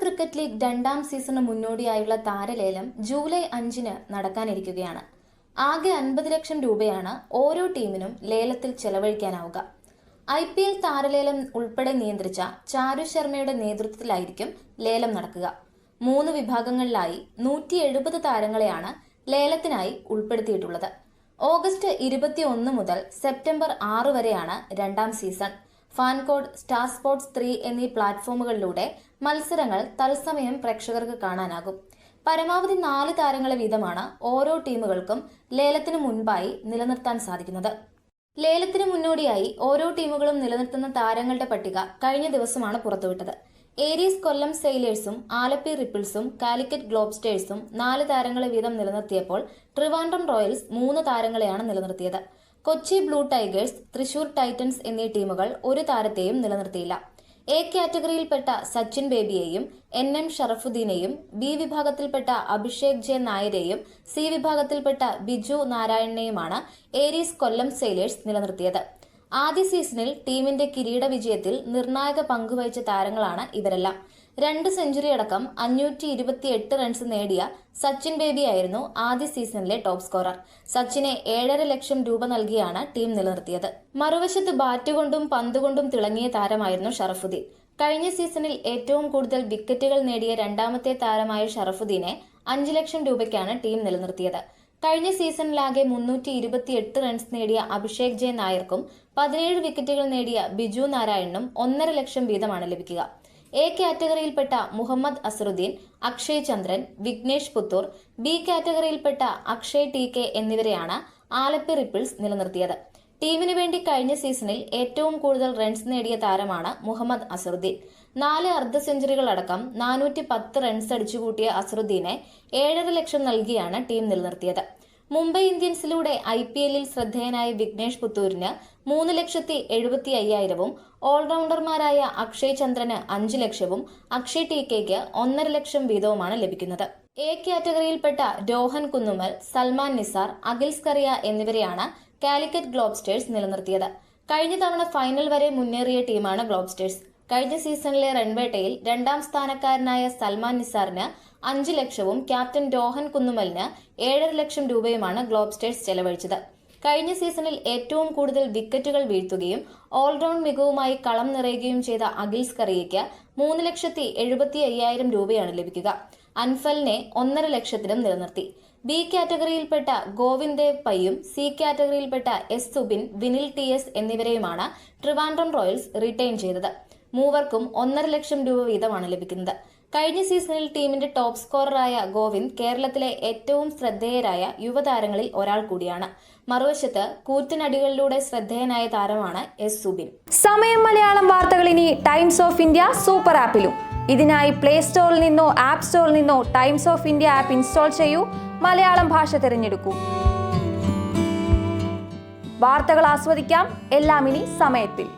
Cricket league രണ്ടാം സീസണിന് മുന്നോടിയായുള്ള താരലേലം July 5-ന് നടക്കാനിരിക്കുകയാണ്. ആകെ 50 ലക്ഷം രൂപയാണ് ഓരോ ടീമിനും ലേലത്തിൽ ചെലവഴിക്കാനാവുക. IPL താരലേലം ഉൾപ്പെടെ നിയന്ത്രിച്ച ചാരു ശർമ്മയുടെ നേതൃത്വത്തിലായിരിക്കും ലേലം നടക്കുക. 3 വിഭാഗങ്ങളിലായി 170 താരങ്ങളെയാണ് ലേലത്തിനായി ഉൾപ്പെടുത്തിയിട്ടുള്ളത്. ഓഗസ്റ്റ് 21 മുതൽ സെപ്റ്റംബർ 6 വരെയാണ് രണ്ടാം സീസൺ. ഫാൻകോഡ്, സ്റ്റാർ സ്പോർട്സ് 3 എന്നീ പ്ലാറ്റ്ഫോമുകളിലൂടെ മത്സരങ്ങൾ തത്സമയം പ്രേക്ഷകർക്ക് കാണാനാകും. പരമാവധി 4 താരങ്ങളെ വീതമാണ് ഓരോ ടീമുകൾക്കും ലേലത്തിനു മുൻപായി നിലനിർത്താൻ സാധിക്കുന്നത്. ലേലത്തിന് മുന്നോടിയായി ഓരോ ടീമുകളും നിലനിർത്തുന്ന താരങ്ങളുടെ പട്ടിക കഴിഞ്ഞ ദിവസമാണ് പുറത്തുവിട്ടത്. ഏരീസ് കൊല്ലം സെയിലേഴ്സും ആലപ്പി റിപ്പിൾസും കാലിക്കറ്റ് ഗ്ലോബ്സ്റ്റേഴ്സും 4 താരങ്ങളെ വീതം നിലനിർത്തിയപ്പോൾ ട്രിവാൻഡ്രം റോയൽസ് 3 താരങ്ങളെയാണ് നിലനിർത്തിയത്. Kochi blue tigers, Thrissur titans എന്നീ ടീമുകൾ ഒരു താരത്തെയും നിലനിർത്തിയില്ല. A കാറ്റഗറിയിൽപ്പെട്ട സച്ചിൻ ബേബിയെയും NM ഷറഫുദ്ദീനെയും, B വിഭാഗത്തിൽപ്പെട്ട അഭിഷേക് ജെ നായരെയും, C വിഭാഗത്തിൽപ്പെട്ട ബിജു നാരായണനെയുമാണ് ഏരീസ് കൊല്ലം സെയിലേഴ്സ് നിലനിർത്തിയത്. ആദ്യ സീസണിൽ ടീമിന്റെ കിരീട വിജയത്തിൽ നിർണായക പങ്കുവഹിച്ച താരങ്ങളാണ് ഇവരെല്ലാം. 2 സെഞ്ചുറി അടക്കം 528 റൺസ് നേടിയ സച്ചിൻ ബേബിയായിരുന്നു ആദ്യ സീസണിലെ ടോപ്പ് സ്കോറർ. സച്ചിനെ 7.5 ലക്ഷം രൂപ നൽകിയാണ് ടീം നിലനിർത്തിയത്. മറുവശത്ത് ബാറ്റുകൊണ്ടും പന്തുകൊണ്ടും തിളങ്ങിയ താരമായിരുന്നു ഷറഫുദ്ദീൻ. കഴിഞ്ഞ സീസണിൽ ഏറ്റവും കൂടുതൽ വിക്കറ്റുകൾ നേടിയ രണ്ടാമത്തെ താരമായ ഷറഫുദ്ദീനെ 5 ലക്ഷം രൂപയ്ക്കാണ് ടീം നിലനിർത്തിയത്. കഴിഞ്ഞ സീസണിലാകെ 328 റൺസ് നേടിയ അഭിഷേക് ജെ നായർക്കും 17 വിക്കറ്റുകൾ നേടിയ ബിജു നാരായണനും 1.5 ലക്ഷം വീതമാണ് ലഭിക്കുക. A കാറ്റഗറിയിൽപ്പെട്ട Muhammad Azharuddin, Akshay Chandran, Vignesh Puthur, B കാറ്റഗറിയിൽപ്പെട്ട Akshay TK എന്നിവരെയാണ് ആലപ്പി റിപ്പിൾസ് നിലനിർത്തിയത്. ടീമിനു വേണ്ടി കഴിഞ്ഞ സീസണിൽ ഏറ്റവും കൂടുതൽ റൺസ് നേടിയ താരമാണ് മുഹമ്മദ് അസറുദ്ദീൻ. 4 അർദ്ധ സെഞ്ചുറികൾ അടക്കം 410 റൺസ് അടിച്ചുകൂട്ടിയ അസറുദ്ദീനെ 7.5 ലക്ഷം നൽകിയാണ് ടീം നിലനിർത്തിയത്. മുംബൈ ഇന്ത്യൻസിലൂടെ IPL-ൽ ശ്രദ്ധേയനായ വിഘ്നേഷ് പുത്തൂരിന് 3,75,000-ഉം ഓൾറൗണ്ടർമാരായ അക്ഷയ് ചന്ദ്രന് 5 ലക്ഷവും അക്ഷയ് TKയ്ക്ക് 1.5 ലക്ഷം വീതവുമാണ് ലഭിക്കുന്നത്. A കാറ്റഗറിയിൽപ്പെട്ട രോഹൻ കുന്നുമൽ, സൽമാൻ നിസാർ, അഖിൽ സ്കറിയ എന്നിവരെയാണ് കാലിക്കറ്റ് ഗ്ലോബ്സ്റ്റേഴ്സ് നിലനിർത്തിയത്. കഴിഞ്ഞ തവണ ഫൈനൽ വരെ മുന്നേറിയ ടീമാണ് ഗ്ലോബ്സ്റ്റേഴ്സ്. കഴിഞ്ഞ സീസണിലെ റൺവേട്ടയിൽ 2ാം സ്ഥാനക്കാരനായ സൽമാൻ നിസാറിന് 5 ലക്ഷവും ക്യാപ്റ്റൻ രോഹൻ കുന്നുമലിന് 7.5 ലക്ഷം രൂപയുമാണ് ഗ്ലോബ്സ്റ്റേഴ്സ് ചെലവഴിച്ചത്. കഴിഞ്ഞ സീസണിൽ ഏറ്റവും കൂടുതൽ വിക്കറ്റുകൾ വീഴ്ത്തുകയും ഓൾറൗണ്ട് മികവുമായി കളം നിറയുകയും ചെയ്ത അഖിൽ സ്കറിയയ്ക്ക് 3,75,000 രൂപയാണ് ലഭിക്കുക. അൻഫലിനെ 1.5 ലക്ഷത്തിനും നിലനിർത്തി. B കാറ്റഗറിയിൽപ്പെട്ട ഗോവിന്ദ് ദേവ് പയ്യും C കാറ്റഗറിയിൽപ്പെട്ട S സുബിൻ, വിനിൽ TS എന്നിവരെയുമാണ് ട്രിവാൻഡ്രം റോയൽസ് റിട്ടൈൻ ചെയ്തത്. മൂവർക്കും 1.5 ലക്ഷം രൂപ വീതമാണ് ലഭിക്കുന്നത്. കഴിഞ്ഞ സീസണിൽ ടീമിന്റെ ടോപ്പ് സ്കോററായ ഗോവിന്ദ് കേരളത്തിലെ ഏറ്റവും ശ്രദ്ധേയരായ യുവതാരങ്ങളിൽ ഒരാൾ കൂടിയാണ്. മറുവശത്ത് കൂറ്റനടികളിലൂടെ ശ്രദ്ധേയനായ താരമാണ് S സുബിൻ. സമയം മലയാളം വാർത്തകൾ ഇനി ടൈംസ് ഓഫ് ഇന്ത്യ സൂപ്പർ ആപ്പിലും. ഇതിനായി പ്ലേ സ്റ്റോറിൽ നിന്നോ ആപ്പ് സ്റ്റോറിൽ നിന്നോ times of India app install ചെയ്യൂ. മലയാളം ഭാഷ തിരഞ്ഞെടുക്കൂ. വാർത്തകൾ ആസ്വദിക്കാം, എല്ലാം ഇനി സമയത്തിൽ.